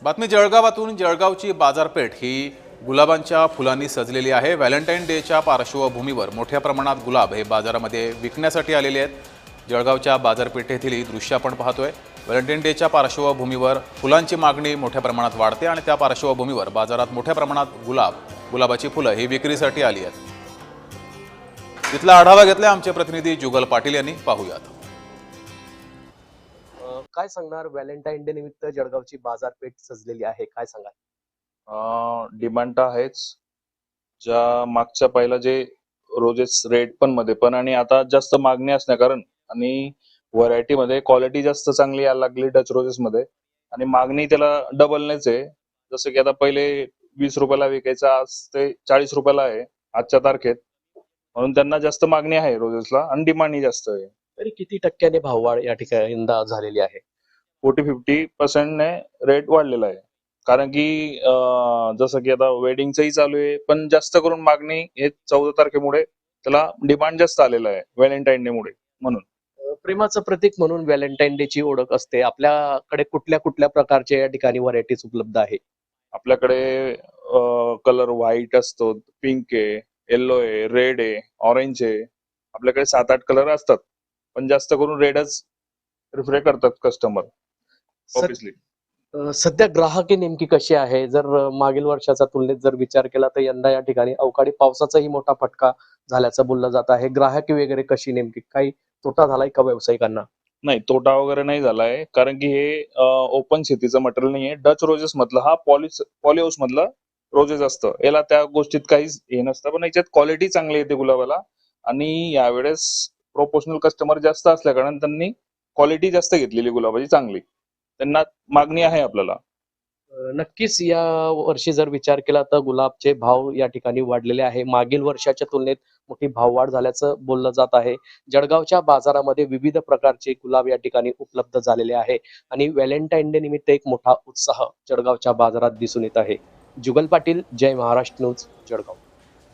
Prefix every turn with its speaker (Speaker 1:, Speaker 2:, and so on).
Speaker 1: बातमी जळगावातून. जळगावची बाजारपेठ ही गुलाबांच्या फुलांनी सजलेली आहे. व्हॅलेंटाईन डेच्या पार्श्वभूमीवर मोठ्या प्रमाणात गुलाब हे बाजारामध्ये विकण्यासाठी आलेले आहेत. जळगावच्या बाजारपेठेतील ही दृश्य आपण पाहतोय. व्हॅलेंटाईन डेच्या पार्श्वभूमीवर फुलांची मागणी मोठ्या प्रमाणात वाढते आणि त्या पार्श्वभूमीवर बाजारात मोठ्या प्रमाणात गुलाबाची फुलं ही विक्रीसाठी आली आहेत. तिथला आढावा घेतला आमचे प्रतिनिधी जुगल पाटील यांनी. पाहूयात.
Speaker 2: काय सांगणार, व्हॅलेंटाईन डे निमित्त जळगावची बाजारपेठ सजलेली आहे, काय सांगाल?
Speaker 3: डिमांड तर आहेच. ज्या मागच्या पहिला जे रोजेस रेट पण मध्ये पण आणि आता जास्त मागणी असण्या कारण आणि व्हरायटी मध्ये क्वालिटी जास्त चांगली यायला लागली डच रोजेस मध्ये आणि मागणी त्याला डबलनेच आहे. जसं की आता पहिले 20 रुपयाला विकायचं, आज ते 40 रुपयाला आहे आजच्या तारखेत. म्हणून त्यांना जास्त मागणी आहे रोजेसला आणि डिमांडही जास्त आहे.
Speaker 2: तरी किती टक्क्याने भाववाढ या ठिकाणी यंदा झालेली आहे?
Speaker 3: 40-50% ने रेट वाढलेला आहे. कारण की जसं की आता वेडिंगचंही चालू आहे, पण जास्त करून मागणी हे 14 तारखेमुळे त्याला डिमांड जास्त आलेला आहे व्हॅलेंटाईन डे मुळे. म्हणून
Speaker 2: प्रेमाचं प्रतीक म्हणून व्हॅलेंटाईन डे ची ओळख असते. आपल्याकडे कुठल्या कुठल्या प्रकारचे या ठिकाणी व्हरायटीज उपलब्ध आहे?
Speaker 3: आपल्याकडे कलर व्हाईट असतो, पिंक आहे, येल्लो आहे, रेड आहे, ऑरेंज आहे. आपल्याकडे 7-8 कलर असतात, पण जास्त करून रेडच प्रिफर करतात कस्टमर ऑब्विसली.
Speaker 2: सध्या ग्राहकी नेमकी कशी आहे? जर मागील वर्षाचा तुलनेत जर विचार केला तर यंदा या ठिकाणी अवकाळी पावसाचाही मोठा फटका झाल्याचं बोललं जात आहे. ग्राहकी वगैरे कशी, नेमकी काही तोटा झालाय का व्यावसायिकांना?
Speaker 3: नाही, तोटा वगैरे नाही झालाय, कारण की हे ओपन शेतीचं मटेरियल नाहीये. डच रोजेस मधलं हा पॉली मधलं रोजेस असतं. याला त्या गोष्टीत काहीच हे नसतं, पण याच्यात क्वालिटी चांगली येते गुलाबाला. आणि यावेळेस प्रोपोर्शनल कस्टमर जास्त असल्या कारण त्यांनी क्वालिटी जास्त घेतलेली गुलाबाची चांगली. त्यांना मागणी आहे आपल्याला.
Speaker 2: नक्कीच या वर्षी जर विचार केला तर गुलाबचे भाव या ठिकाणी वाढलेले आहे. मागील वर्षाच्या तुलनेत मोठी भाववाढ झाल्याचं बोललं जात आहे. जळगावच्या बाजारामध्ये विविध प्रकारचे गुलाब या ठिकाणी उपलब्ध झालेले आहे आणि व्हॅलेंटाईन डे निमित्त एक मोठा उत्साह जळगावच्या बाजारात दिसून येत आहे. जुगल पाटील, जय महाराष्ट्र न्यूज, जळगाव.